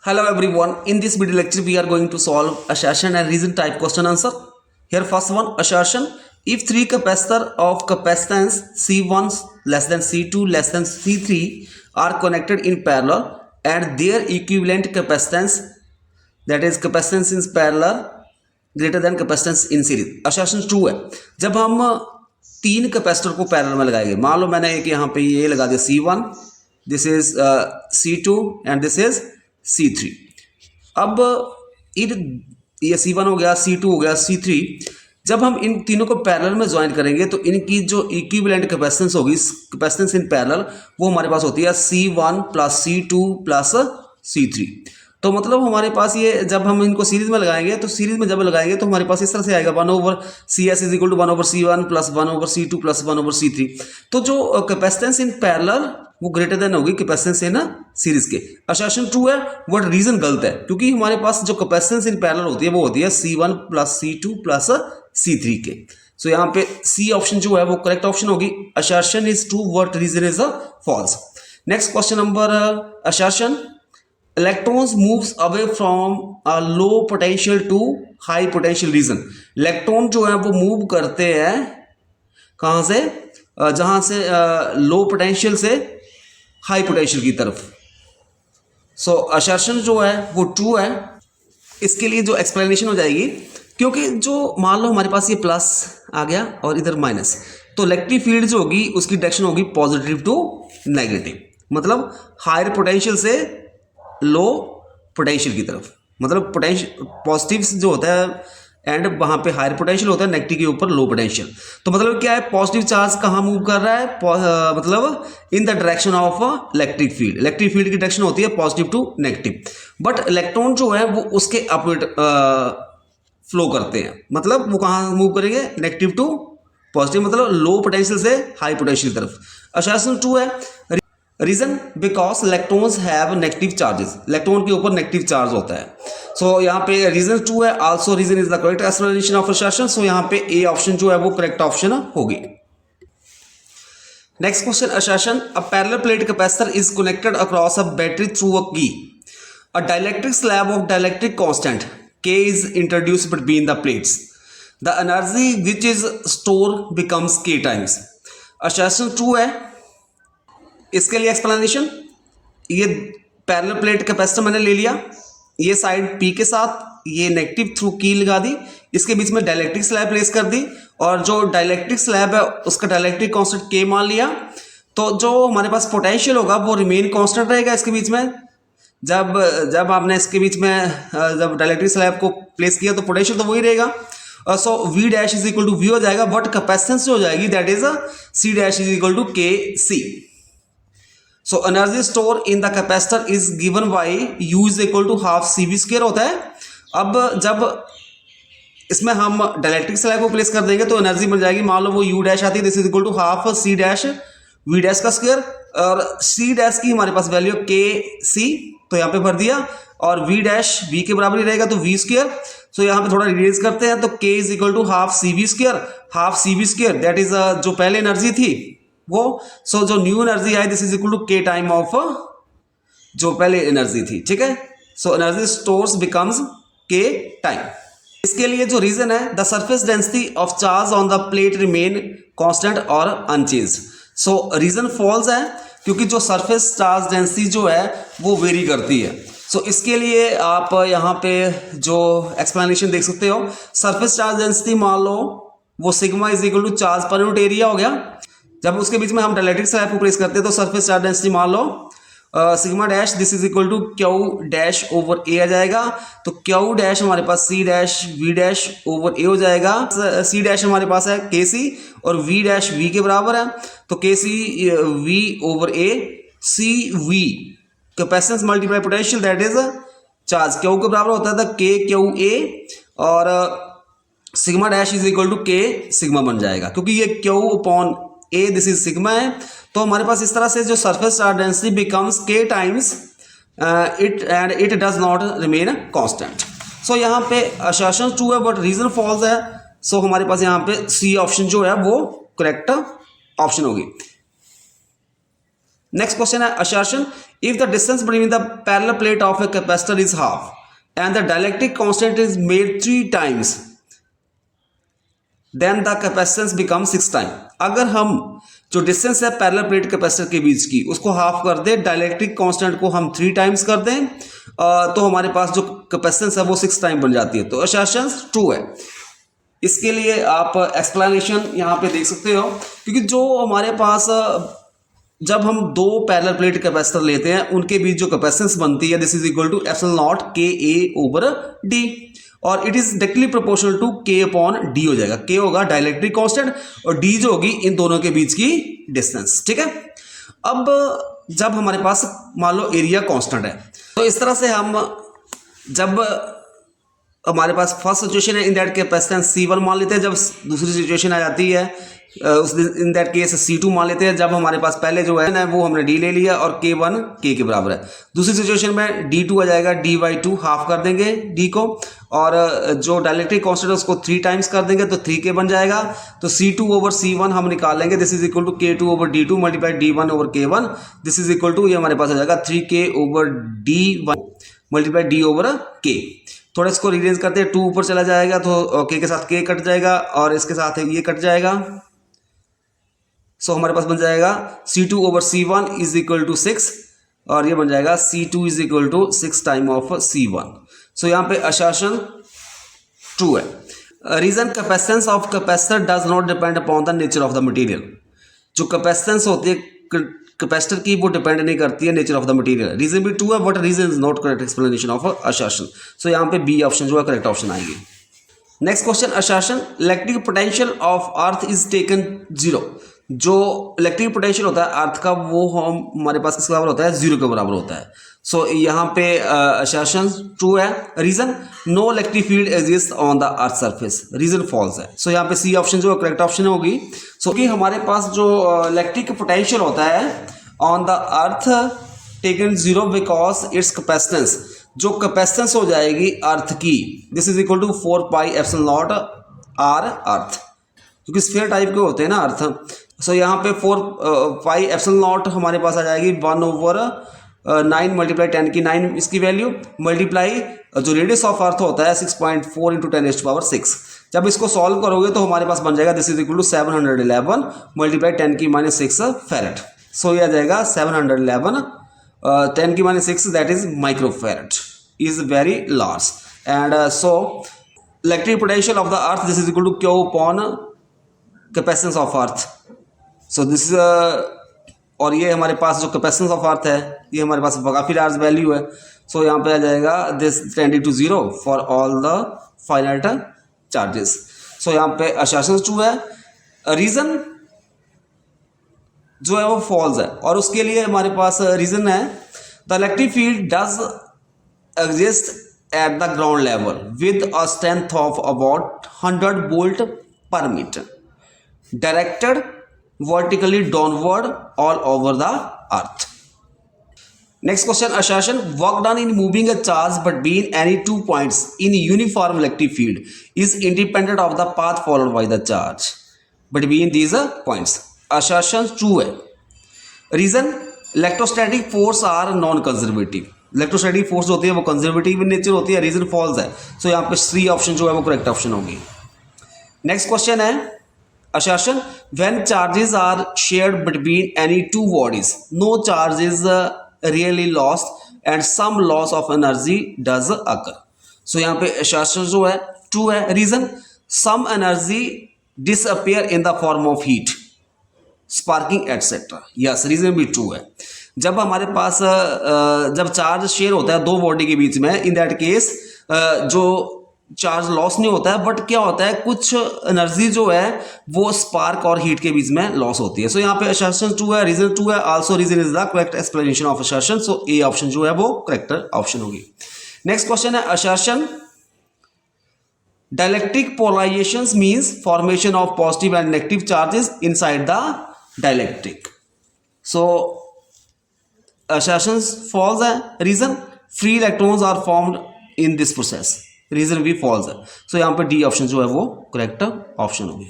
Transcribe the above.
Hello everyone. In this video lecture, we are going to solve assertion and reason type question answer. Here, first one assertion: if three capacitor of capacitance C1 less than C2 less than C3 are connected in parallel and their equivalent capacitance, that is capacitance in parallel greater than capacitance in series. assertion true है. जब हम तीन capacitor को parallel में लगाएंगे, मान लो मैंने एक यहाँ पे ये लगा दिया C1, this is C2 and this is C3. अब ये C1 हो गया, C2 हो गया, C3. जब हम इन तीनों को पैरेलल में ज्वाइन करेंगे तो इनकी जो इक्विवेलेंट कैपेसिटेंस होगी, कैपेसिटेंस इन पैरेलल, वो हमारे पास होती है C1 plus C2 plus C3. तो मतलब हमारे पास ये जब हम इनको सीरीज में लगाएंगे तो सीरीज में जब लगाएंगे तो हमारे पास इस तरह से आएगा 1/CS is equal to 1/C1 plus 1/C2 plus 1/C3. तो जो कैपेसिटेंस इन पैरेलल वो ग्रेटर देन होगी कैपेसिटेंस इन सीरीज के. असर्शन ट्रू है बट रीजन गलत है, क्योंकि हमारे पास जो कैपेसिटेंस इन पैरेलल होती है वो होती है C1 plus C2 plus C3 के. सो यहाँ पे सी ऑप्शन जो है वो करेक्ट ऑप्शन होगी. Assertion is true but reason is false. Next question number assertion: electrons moves away from a low potential to high potential region. Electron जो है वो मूव करते हैं कहाँ से, जहाँ से लो पोटेंशियल से हाई पोटेंशियल की तरफ. सो असर्शन जो है वो ट्रू है. इसके लिए जो एक्सप्लेनेशन हो जाएगी, क्योंकि जो मान लो हमारे पास ये प्लस आ गया और इधर माइनस, तो इलेक्ट्रिक फील्ड जो होगी उसकी डायरेक्शन होगी पॉजिटिव टू नेगेटिव, मतलब हायर पोटेंशियल से लो पोटेंशियल की तरफ. मतलब पोटेंशियल पॉजिटिव जो होता है एंड वहाँ पे हायर पोटेंशियल होता है, नेगेटिव के ऊपर लो पोटेंशियल. तो मतलब क्या है, पॉजिटिव चार्ज कहाँ मूव कर रहा है, मतलब in the direction of electric field. Electric field की डायरेक्शन होती है positive to negative, but electron जो है वो उसके अपोजिट फ्लो करते हैं. मतलब वो कहाँ मूव करेंगे, नेगेटिव टू पॉजिटिव, मतलब लो पोटेंशियल से हाई पोटेंशियल की तरफ. असर्शन ट्रू है. Reason because electrons have negative charges. Electron के ऊपर नेगेटिव चार्ज होता है. सो यहाँ पे रीजन ट्रू है. Also reason is the correct explanation of assertion. So यहाँ पे ए ऑप्शन जो है वो करेक्ट ऑप्शन होगी. Next question assertion: a parallel plate capacitor is connected across a battery through a key. A dielectric slab of dielectric constant K is introduced between the plates. The energy which is stored becomes K times. Assertion true है. इसके लिए explanation: ये parallel plate capacitor मैंने ले लिया, ये side P के साथ ये नेगेटिव थ्रू की लगा दी, इसके बीच में डाइलेक्ट्रिक स्लैब प्लेस कर दी, और जो डाइलेक्ट्रिक स्लैब है उसका डाइलेक्ट्रिक कांस्टेंट K मान लिया. तो जो हमारे पास पोटेंशियल होगा वो रिमेन कांस्टेंट रहेगा इसके बीच में. जब आपने इसके बीच में जब डाइलेक्ट्रिक स्लैब को प्लेस किया तो पोटेंशियल तो वही रहेगा. So V dash is equal to V हो जाएगा, बट कैपेसिटेंस जो हो जाएगी that is C dash is equal to KC. So energy store in the capacitor is given by U is equal to half CV square होता है. अब जब इसमें हम डाइलेक्ट्रिक स्लैब को प्लेस कर देंगे तो एनर्जी मिल जाएगी, मान लो वो U डैश आती है, this is equal to half C dash V dash का स्क्वायर, और C डैश की हमारे पास वैल्यू KC, तो यहाँ पे भर दिया, और V डैश V के बराबर ही रहेगा तो V स्क्वायर. सो यहाँ पे थोड़ा रिड्यूस करते हैं तो K is equal to half CV square. Half CV square that is जो पहले एनर्जी थी वो. सो जो न्यू एनर्जी आई this is equal to K time of जो पहले एनर्जी थी. ठीक है. So energy stores becomes K time. इसके लिए जो रीजन है, the surface density of charge on the plate remain constant और अनचेंज्ड. सो रीजन फॉल्स है, क्योंकि जो सरफेस चार्ज डेंसिटी जो है वो वेरी करती है. सो इसके लिए आप यहाँ पे जो एक्सप्लेनेशन देख सकते हो, सरफेस चार्ज डेंसिटी मान लो वो sigma is equal to charge per unit area हो गया. जब उसके बीच में हम डाइलेक्ट्रिक स्लैब को प्लेस करते हैं तो सरफेस चार्ज डेंसिटी मान लो sigma dash, this is equal to Q dash over A आ जाएगा. तो Q डैश हमारे पास C dash V dash over A हो जाएगा. C डैश हमारे पास है KC और V डैश V के बराबर है, तो KC V over A. CV capacitance multiply potential that is charge Q के बराबर होता है KQA, और sigma dash is equal to K sigma बन जाएगा, क्योंकि ये Q upon A this is sigma है. तो हमारे पास इस तरह से जो surface charge density becomes K times it and it does not remain constant. So यहाँ पे असर्शन ट्रू है बट रीजन फॉल्स है. सो हमारे पास यहाँ पे C ऑप्शन जो है वो करेक्ट ऑप्शन होगी. नेक्स्ट क्वेश्चन है assertion, if the distance between the parallel plate of a capacitor is half and the dielectric constant is made 3 times then the capacitance becomes 6 time. अगर हम जो distance है parallel plate capacitor के बीच की उसको half कर दें, डाइलेक्ट्रिक कांस्टेंट को हम 3 टाइम्स कर दें, तो हमारे पास जो कैपेसिटेंस है वो 6 टाइम बन जाती है। तो assertion ट्रू है। इसके लिए आप एक्सप्लेनेशन यहाँ पे देख सकते हो, क्योंकि जो हमारे पास जब हम दो पैरेलल प्लेट कैपेसिटर लेते हैं उनके बीच जो कैपेसिटेंस बनती है this is equal to epsilon naught K A over D, और it is directly proportional to K upon D हो जाएगा। के होगा डाइलेक्ट्रिक कांस्टेंट और डी जो होगी इन दोनों के बीच की डिस्टेंस। ठीक है, अब जब हमारे पास मान लो एरिया कांस्टेंट है तो इस तरह से हम जब हमारे पास फर्स्ट सिचुएशन है इन दैट कैपेसिटेंस C1 मान लेते हैं, जब दूसरी सिचुएशन आ जाती है उस इन दैट केस C2 मान लेते हैं, जब हमारे पास पहले जो है ना वो हमने D ले लिया और K1 K के बराबर है। दूसरी सिचुएशन में D2 आ जाएगा, D/2 हाफ कर देंगे D को, और जो डाइलेक्ट्रिक कांस्टेंट है उसको 3 टाइम्स कर देंगे तो 3K बन जाएगा। तो C2 ओवर C1 हम निकाल लेंगे, this is equal to K2 over D2 multiply D1 over K1, this is equal to ये हमारे पास आ जाएगा 3K over D1 multiply D over K। थोड़ा इसको रीअरेंज करते हैं, 2 ऊपर चला जाएगा तो K के साथ K कट जाएगा और इसके साथ ये कट जाएगा। सो हमारे पास बन जाएगा C2 over C1 is equal to 6 और ये बन जाएगा C2 is equal to 6 time of C1। सो यहाँ पे assertion ट्रू है। Reason capacitance of capacitor does not depend upon the nature of the material. जो कैपेसिटेंस होती है कैपेसिटर की वो डिपेंड नहीं करती है nature of the material. Reason भी ट्रू है but reason is not correct explanation of assertion। So यहाँ पे बी ऑप्शन जो है करेक्ट ऑप्शन आएगी। Next question assertion, electric potential of earth is taken 0। जो इलेक्ट्रिक पोटेंशियल होता है अर्थ का वो हम हमारे पास किसके बराबर होता है, 0 के बराबर होता है। सो यहाँ पे assertion ट्रू है। Reason, no electric field exist on the earth surface, reason false है। सो यहाँ पे सी ऑप्शन जो करेक्ट ऑप्शन होगी। सो कि हमारे पास जो इलेक्ट्रिक पोटेंशियल होता है on the earth taken 0 because it's capacitance, जो कैपेसिटेंस हो जाएगी अर्थ की this is equal to 4 pi epsilon naught R earth, क्योंकि स्फीयर टाइप के होते हैं ना अर्थ। सो यहाँ पे 4 पाई एप्सिलॉन नॉट हमारे पास आ जाएगी 1 ओवर 9 मल्टीप्लाई 10 की 9 इसकी वैल्यू, मल्टीप्लाई जो रेडियस ऑफ अर्थ होता है 6.4 इंटू 10⁻⁶। जब इसको सॉल्व करोगे तो हमारे पास बन जाएगा this is equal to 711 multiply 10 की -6 फैरेड। सो ये आ जाएगा 711 10 की -6 that is microfarad, is very large. And so electric potential of the earth this is equal to Q upon capacitance of earth. So this और ये हमारे पास जो कैपेसिटेंस ऑफ अर्थ है ये हमारे पास काफ़ी लार्ज वैल्यू है। सो यहाँ पे आ जाएगा this tending to 0 for all the finite charges. So यहाँ पे assertion ट्रू है। रीज़न जो है वो फॉल्स है और उसके लिए हमारे पास रीज़न है the electric field does exist at the ground level with a strength of about 100 volt per metre directed vertically downward all over the earth. Next question, assertion, work done in moving a charge between any 2 points in uniform electric field is independent of the path followed by the charge between these points. Assertion true है। Reason, electrostatic force are non-conservative. Electrostatic force होती है वो conservative in nature होती है। Reason false है। So यहाँ पे C option जो है वो करेक्ट ऑप्शन होगी। नेक्स्ट क्वेश्चन है assertion, when charges are shared between any two bodies no charge is really lost and some loss of energy does occur. so यहाँ पे assertion जो है true है। reason, some energy disappear in the form of heat sparking etc. yes, reason भी true है। जब हमारे पास जब चार्ज शेयर होता है दो बॉडी के बीच में इन दैट केस जो चार्ज लॉस नहीं होता है बट क्या होता है कुछ एनर्जी जो है वो स्पार्क और हीट के बीच में लॉस होती है। सो यहाँ पे assertion ट्रू है, रीजन ट्रू है। Also reason is the correct explanation of assertion। So A option जो है वो करेक्ट ऑप्शन होगी। नेक्स्ट क्वेश्चन है assertion, dielectric polarisations means formation of positive and negative charges inside the dielectric. So assertion false है। Reason, free electrons are formed in this process, reason भी false है। So यहाँ पे D option जो है वो correct option होगी।